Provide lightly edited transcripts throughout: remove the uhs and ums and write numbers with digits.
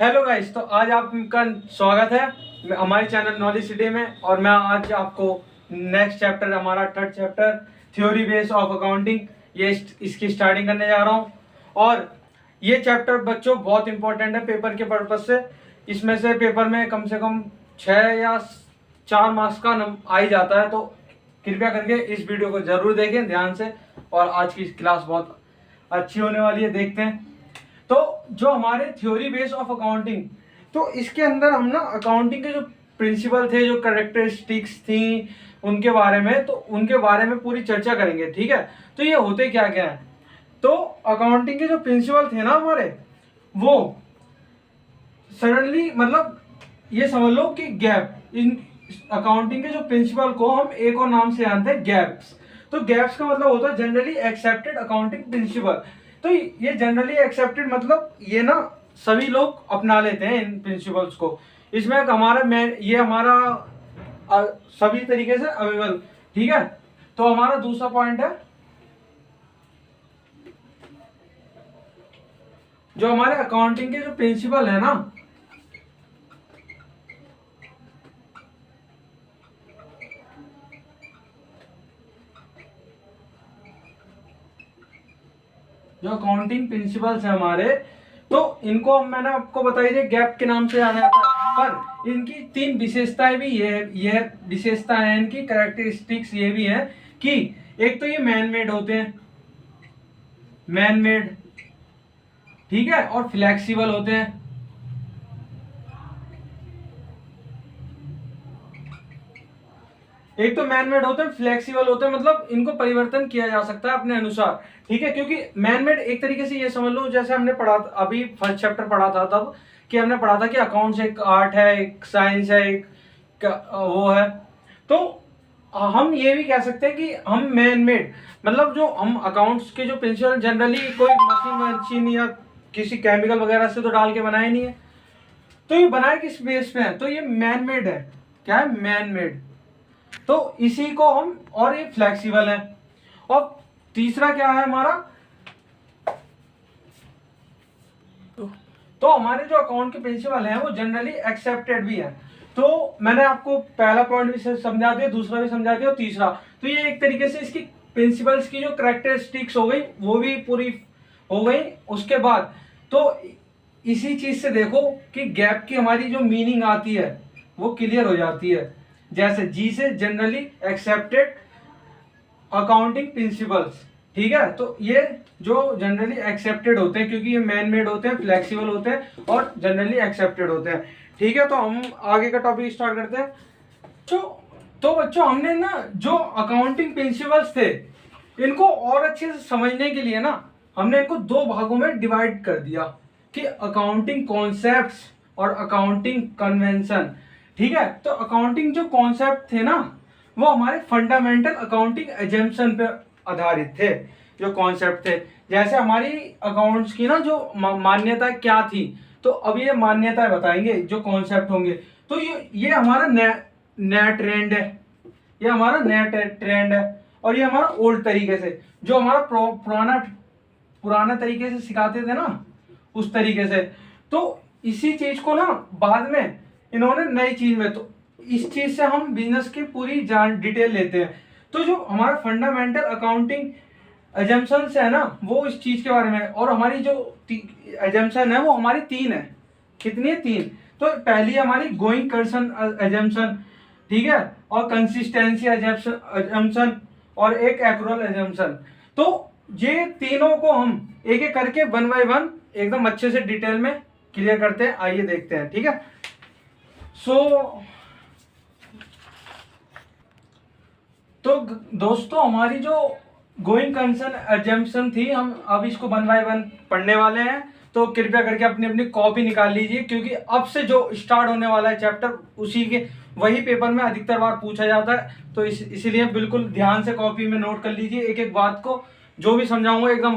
Hello guys, तो आज आपका स्वागत है हमारे चैनल नॉलेज सिटी में। और मैं आज आपको नेक्स्ट चैप्टर, हमारा third chapter theory base of accounting, ये इसकी स्टार्टिंग करने जा रहा हूँ। और ये चैप्टर बच्चों बहुत इंपॉर्टेंट है पेपर के पर्पज से। इसमें से पेपर में कम से कम 6 या 4 मार्क्स का आ ही जाता है, तो कृपया करके इस वीडियो को जरूर देखें ध्यान से। और आज की क्लास बहुत अच्छी होने वाली है, देखते हैं। तो जो हमारे थ्योरी बेस ऑफ अकाउंटिंग, तो इसके अंदर हम ना अकाउंटिंग के जो प्रिंसिपल थे, जो कैरेक्टरिस्टिक्स थी उनके बारे में, तो उनके बारे में पूरी चर्चा करेंगे, ठीक है। तो ये होते क्या क्या है, तो अकाउंटिंग के जो प्रिंसिपल थे ना हमारे, वो सडनली मतलब ये समझ लो कि गैप, इन अकाउंटिंग के जो प्रिंसिपल को हम एक और नाम से जानते हैं, गैप्स। तो गैप्स का मतलब होता है जनरली एक्सेप्टेड अकाउंटिंग प्रिंसिपल। तो ये जनरली एक्सेप्टेड मतलब ये ना सभी लोग अपना लेते हैं इन प्रिंसिपल्स को। इसमें हमारा ये हमारा सभी तरीके से अवेलेबल, ठीक है। तो हमारा दूसरा पॉइंट है, जो हमारे अकाउंटिंग के जो प्रिंसिपल है ना, जो अकाउंटिंग प्रिंसिपल्स है हमारे, तो इनको मैंने आपको बताई थी गैप के नाम से जाना जाता है। पर इनकी 3 विशेषताएं भी ये विशेषता है, इनकी कैरेक्टरिस्टिक्स ये भी है कि एक तो ये मैन मेड होते हैं, मैन मेड, ठीक है, और फ्लेक्सिबल होते हैं। एक तो मैन मेड होते हैं, फ्लेक्सिबल होते हैं, मतलब इनको परिवर्तन किया जा सकता है अपने अनुसार, ठीक है। क्योंकि मैन मेड एक तरीके से ये समझ लो, जैसे हमने पढ़ा अभी फर्स्ट चैप्टर पढ़ा था तब, कि हमने पढ़ा था कि अकाउंट्स एक आर्ट है, एक साइंस है, एक वो है। तो हम ये भी कह सकते हैं कि हम मैन मेड मतलब जो हम अकाउंट्स के जो प्रिंसिपल जनरली कोई मशीन या किसी केमिकल वगैरह से तो डाल के बनाए नहीं है। तो ये बनाए किस बेस पे है, तो ये मैन मेड है। क्या है? Man made. तो इसी को हम, और ये फ्लेक्सिबल है। और तीसरा क्या है हमारा, तो हमारे जो अकाउंट के प्रिंसिपल हैं वो जनरली एक्सेप्टेड भी है। तो मैंने आपको पहला पॉइंट भी समझा दिया, दूसरा भी समझा दिया, और तीसरा, तो ये एक तरीके से इसकी प्रिंसिपल्स की जो कैरेक्टरिस्टिक्स हो गई वो भी पूरी हो गई। उसके बाद तो इसी चीज से देखो कि गैप की हमारी जो मीनिंग आती है वो क्लियर हो जाती है। जैसे जी से जनरली एक्सेप्टेड अकाउंटिंग प्रिंसिपल्स, ठीक है। तो ये जो जनरली एक्सेप्टेड होते हैं, क्योंकि ये मैन मेड होते हैं, फ्लेक्सिबल होते हैं और जनरली एक्सेप्टेड होते हैं, ठीक है। तो हम आगे का टॉपिक स्टार्ट करते हैं। तो बच्चों, हमने ना जो अकाउंटिंग प्रिंसिपल्स थे इनको और अच्छे से समझने के लिए ना हमने इनको 2 भागों में डिवाइड कर दिया, कि अकाउंटिंग कॉन्सेप्ट्स और अकाउंटिंग कन्वेंशन, ठीक है। तो अकाउंटिंग जो कॉन्सेप्ट थे ना, वो हमारे फंडामेंटल अकाउंटिंग एजम्पशन पे आधारित थे। जो कॉन्सेप्ट थे, जैसे हमारी अकाउंट्स की ना जो मान्यता क्या थी, तो अब ये मान्यताएं बताएंगे जो कॉन्सेप्ट होंगे। तो ये हमारा नया ट्रेंड है, ये हमारा नया ट्रेंड है। और ये हमारा ओल्ड तरीके से, जो हमारा पुराना तरीके से सिखाते थे ना, उस तरीके से। तो इसी चीज को ना बाद में इन्होंने नई चीज में, तो इस चीज से हम बिजनेस की पूरी जान डिटेल लेते हैं। तो जो हमारा फंडामेंटल अकाउंटिंग एजम्पशंस है ना, वो इस चीज के बारे में। और हमारी जो एजम्पशन है वो हमारी 3 है। कितनी है? 3। तो पहली हमारी गोइंग कंसर्न एजम्पशन, ठीक है, और कंसिस्टेंसी एजम्पशन, और एक एक्रूअल एजम्पशन। तो ये तीनों को हम एक एक करके 1 बाय 1 एकदम अच्छे से डिटेल में क्लियर करते हैं। आइए देखते हैं, ठीक है। तो दोस्तों, हमारी जो गोइंग कंसर्न एजम्पशन थी, हम अब इसको 1 बाय 1 पढ़ने वाले हैं। तो कृपया करके अपनी अपनी कॉपी निकाल लीजिए, क्योंकि अब से जो स्टार्ट होने वाला है चैप्टर, उसी के वही पेपर में अधिकतर बार पूछा जाता है। तो इसीलिए बिल्कुल ध्यान से कॉपी में नोट कर लीजिए एक एक बात को। जो भी समझाऊंगा एकदम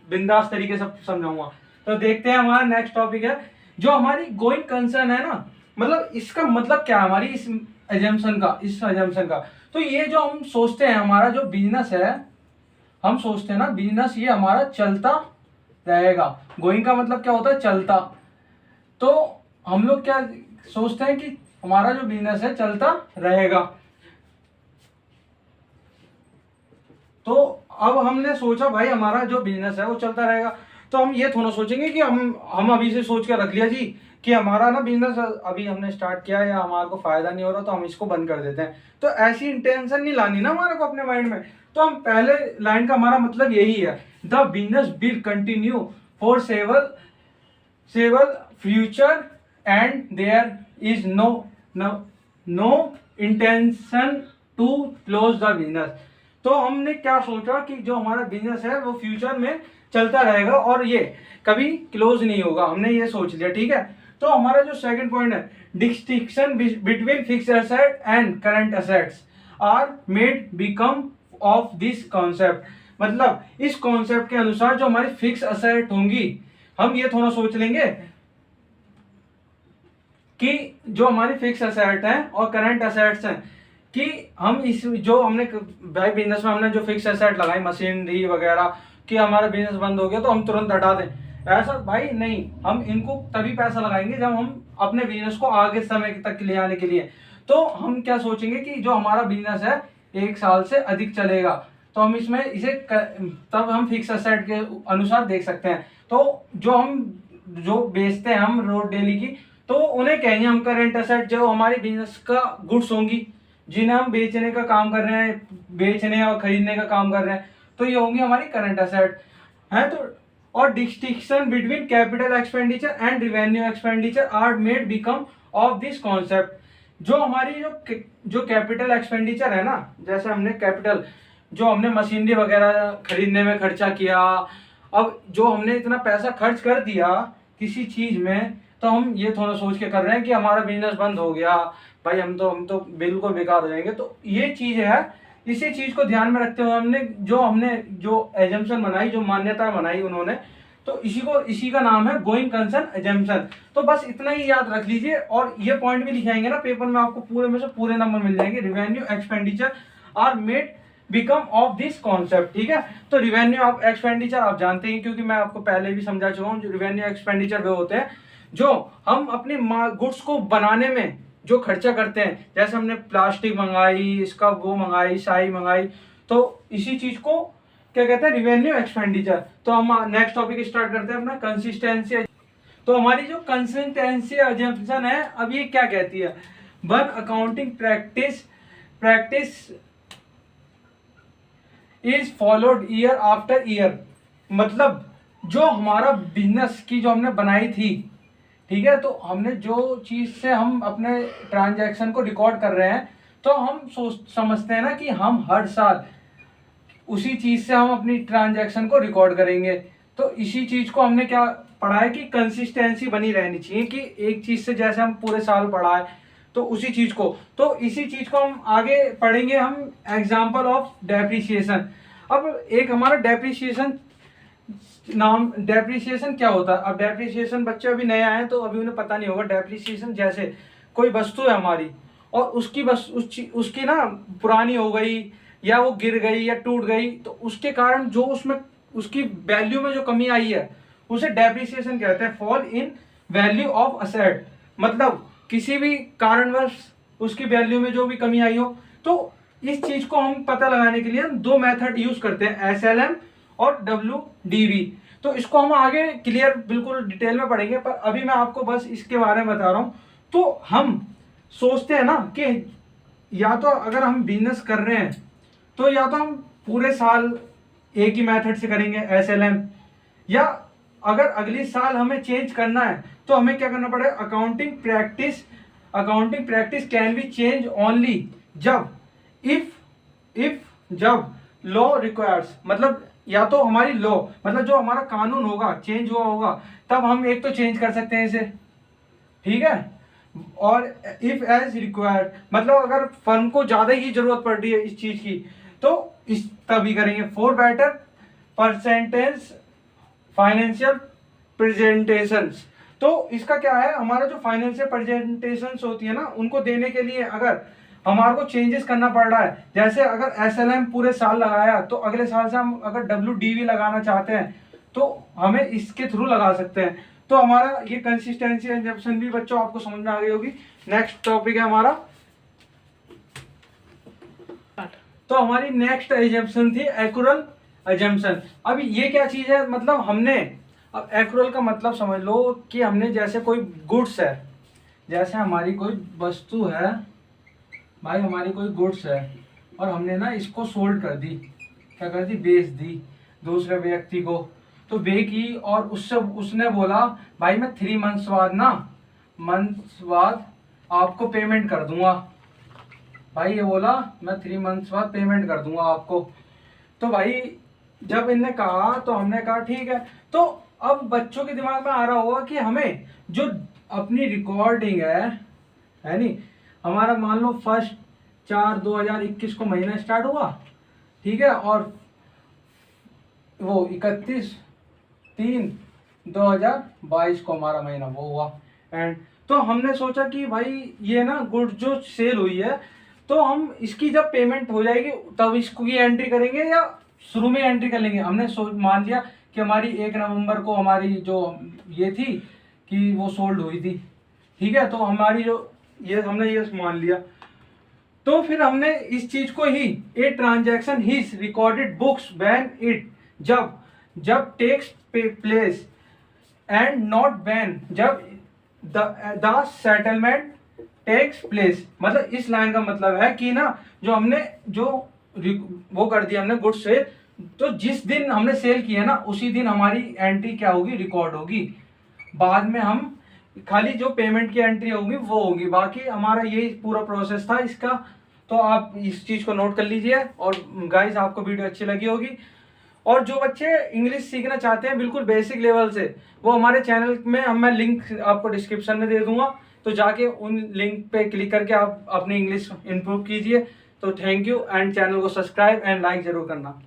बिंदास तरीके से समझाऊंगा। तो देखते हैं, हमारा नेक्स्ट टॉपिक है जो हमारी गोइंग कंसर्न है ना, मतलब इसका मतलब क्या है हमारी इस एजम्पशन का। तो ये जो हम सोचते हैं हमारा जो बिजनेस है, हम सोचते हैं ना बिजनेस ये हमारा चलता रहेगा। गोइंग का मतलब क्या होता है? चलता। तो हम लोग क्या सोचते हैं कि हमारा जो बिजनेस है चलता रहेगा। तो अब हमने सोचा भाई हमारा जो बिजनेस है वो चलता रहेगा, तो हम ये थोड़ा सोचेंगे कि हम अभी से सोच के रख लिया जी कि हमारा ना बिजनेस अभी हमने स्टार्ट किया है या हमारे को फायदा नहीं हो रहा तो हम इसको बंद कर देते हैं। तो ऐसी इंटेंशन नहीं लानी ना हमारे को अपने माइंड में। तो हम पहले लाइन का हमारा मतलब यही है, the business will continue foreseeable future and there is no intention to close the business. तो हमने क्या सोचा कि जो हमारा बिजनेस है वो फ्यूचर में चलता रहेगा और ये कभी क्लोज नहीं होगा, हमने ये सोच लिया, ठीक है। तो हमारा जो सेकंड पॉइंट है, distinction between fixed asset and current assets are made become of this concept. मतलब इस कॉन्सेप्ट के अनुसार जो हमारी फिक्स एसेट होंगी, हम ये थोड़ा सोच लेंगे कि जो हमारी फिक्स एसेट है और करंट एसेट्स हैं कि हम इस जो हमने भाई बिजनेस में हमने जो फिक्स एसेट लगाई मशीनरी वगैरह कि हमारा बिजनेस बंद हो गया तो हम तुरंत हटा दें, ऐसा भाई नहीं। हम इनको तभी पैसा लगाएंगे जब हम अपने बिजनेस को आगे समय तक ले आने के लिए। तो हम क्या सोचेंगे कि जो हमारा बिजनेस है 1 साल से अधिक चलेगा तो हम इसमें इसे तब हम फिक्स एसेट के अनुसार देख सकते हैं। तो जो बेचते हैं हम रोज डेली की, तो उन्हें कहेंगे हम करंट एसेट। जो हमारी बिजनेस का गुड्स होंगी जिन्हें हम बेचने का काम कर रहे हैं, बेचने और खरीदने का काम कर रहे हैं, तो ये होंगी हमारी करंट एसेट है। तो और distinction between capital expenditure and revenue expenditure are made become of this concept. जो हमारी जो कैपिटल एक्सपेंडिचर है ना, जैसे हमने कैपिटल जो हमने मशीनरी वगैरह खरीदने में खर्चा किया, अब जो हमने इतना पैसा खर्च कर दिया किसी चीज में, तो हम ये थोड़ा सोच के कर रहे हैं कि हमारा बिजनेस बंद हो गया भाई, हम तो बिल्कुल बेकार हो जाएंगे। तो ये चीज है, इसी चीज को ध्यान में रखते हुए हमने जो एजम्पशन बनाई, जो मान्यता बनाई उन्होंने, तो इसी का नाम है गोइंग कंसर्न एजम्पशन। तो बस इतना ही याद रख लीजिए और ये पॉइंट भी लिखाएंगे ना पेपर में, आपको पूरे में से पूरे नंबर मिल जाएंगे। Revenue expenditure are made become of this concept, ठीक है। तो रिवेन्यू ऑफ एक्सपेंडिचर आप जानते हैं क्योंकि मैं आपको पहले भी समझा चुका हूँ। रिवेन्यू एक्सपेंडिचर वे होते हैं जो हम अपनी गुड्स को बनाने में जो खर्चा करते हैं, जैसे हमने प्लास्टिक मंगाई, इसका वो मंगाई, स्याही मंगाई, तो इसी चीज को क्या कहते हैं, रिवेन्यू एक्सपेंडिचर। तो हम नेक्स्ट टॉपिक स्टार्ट करते हैं अपना कंसिस्टेंसी। तो हमारी जो कंसिस्टेंसी अजम्पशन है, अब ये क्या कहती है, one accounting practice is followed year after year. मतलब जो हमारा बिजनेस की जो हमने बनाई थी, ठीक है, तो हमने जो चीज से हम अपने ट्रांजैक्शन को रिकॉर्ड कर रहे हैं, तो हम समझते हैं ना कि हम हर साल उसी चीज से हम अपनी ट्रांजैक्शन को रिकॉर्ड करेंगे। तो इसी चीज को हमने क्या पढ़ा है कि कंसिस्टेंसी बनी रहनी चाहिए, कि एक चीज से जैसे हम पूरे साल पढ़ा है तो उसी चीज को, तो इसी चीज को हम आगे पढ़ेंगे हम एग्जाम्पल ऑफ डेप्रिसिएशन। अब एक हमारा डेप्रिसिएशन क्या होता है। अब डेप्रिसिएशन बच्चे अभी नए आए हैं तो अभी उन्हें पता नहीं होगा। डेप्रिसिएशन जैसे कोई वस्तु है हमारी और उसकी ना पुरानी हो गई या वो गिर गई या टूट गई, तो उसके कारण जो उसमें उसकी वैल्यू में जो कमी आई है उसे डेप्रिसिएशन कहते हैं, fall in value of asset. मतलब किसी भी कारणवश उसकी वैल्यू में जो भी कमी आई हो, तो इस चीज को हम पता लगाने के लिए हम 2 मेथड यूज करते हैं, SLM और WDV। तो इसको हम आगे क्लियर बिल्कुल डिटेल में पढ़ेंगे, पर अभी मैं आपको बस इसके बारे में बता रहा हूं। तो हम सोचते हैं ना कि या तो अगर हम बिजनेस कर रहे हैं तो या तो हम पूरे साल एक ही मेथड से करेंगे SLM, या अगर अगली साल हमें चेंज करना है तो हमें क्या करना पड़ेगा, accounting practice can be change only जब लॉ रिक्वायर्स। मतलब या तो हमारी लॉ, मतलब जो हमारा कानून होगा चेंज हुआ होगा, तब हम एक तो चेंज कर सकते हैं इसे, ठीक है। और इफ एज रिक्वायर्ड, मतलब अगर फर्म को ज्यादा ही जरूरत पड़ रही है इस चीज की तो इस तभी करेंगे। For better percentage financial presentations. तो इसका क्या है, हमारा जो फाइनेंशियल प्रेजेंटेशंस होती है ना, उनको देने के लिए अगर हमारे को चेंजेस करना पड़ रहा है, जैसे अगर SLM पूरे साल लगाया तो अगले साल से हम अगर WDV लगाना चाहते हैं तो हमें इसके थ्रू लगा सकते हैं। तो तो हमारा ये कंसिस्टेंसी एजम्पशन भी बच्चों आपको समझ में आ गई होगी। नेक्स्ट टॉपिक है हमारा, तो हमारी नेक्स्ट एजम्पशन थी एक्यूरल एजम्पशन। अब ये क्या चीज है, मतलब हमने, अब एक्यूरल का मतलब समझ लो कि हमने जैसे कोई गुड्स है, जैसे हमारी कोई वस्तु है भाई, हमारी कोई गुड्स है और हमने ना इसको सोल्ड कर दी, क्या कर दी, बेच दी दूसरे व्यक्ति को। तो बे की और उससे उसने बोला भाई मैं 3 मंथ्स बाद ना, मंथ्स बाद आपको पेमेंट कर दूंगा। भाई ये बोला मैं 3 मंथ्स बाद पेमेंट कर दूंगा आपको। तो भाई जब इनने कहा तो हमने कहा ठीक है। तो अब बच्चों के दिमाग में आ रहा होगा कि हमें जो अपनी रिकॉर्डिंग है नहीं, हमारा मान लो 1/4/2021 को महीना स्टार्ट हुआ, ठीक है, और वो 31/3/2022 को हमारा महीना वो हुआ। एंड तो हमने सोचा कि भाई ये ना गुड जो सेल हुई है, तो हम इसकी जब पेमेंट हो जाएगी तब इसको की एंट्री करेंगे या शुरू में एंट्री कर लेंगे। हमने मान लिया कि हमारी 1 नवंबर को हमारी जो ये थी कि वो सोल्ड हुई थी, ठीक है, तो हमारी जो ये हमने ये मान लिया। तो फिर हमने इस चीज को ही, a transaction is recorded books when it, जब takes place and not when जब द सेटलमेंट टेक्स प्लेस। मतलब इस लाइन का मतलब है कि ना जो हमने जो वो कर दिया हमने गुड्स से, तो जिस दिन हमने सेल किया ना उसी दिन हमारी एंट्री क्या होगी, रिकॉर्ड होगी। बाद में हम खाली जो पेमेंट की एंट्री होगी वो होगी, बाकी हमारा यही पूरा प्रोसेस था इसका। तो आप इस चीज को नोट कर लीजिए। और गाइस आपको वीडियो अच्छी लगी होगी, और जो बच्चे इंग्लिश सीखना चाहते हैं बिल्कुल बेसिक लेवल से, वो हमारे चैनल में मैं लिंक आपको डिस्क्रिप्शन में दे दूंगा, तो जाके उन लिंक पे क्लिक करके आप अपनी इंग्लिश इंप्रूव कीजिए। तो थैंक यू, एंड चैनल को सब्सक्राइब एंड लाइक जरूर करना।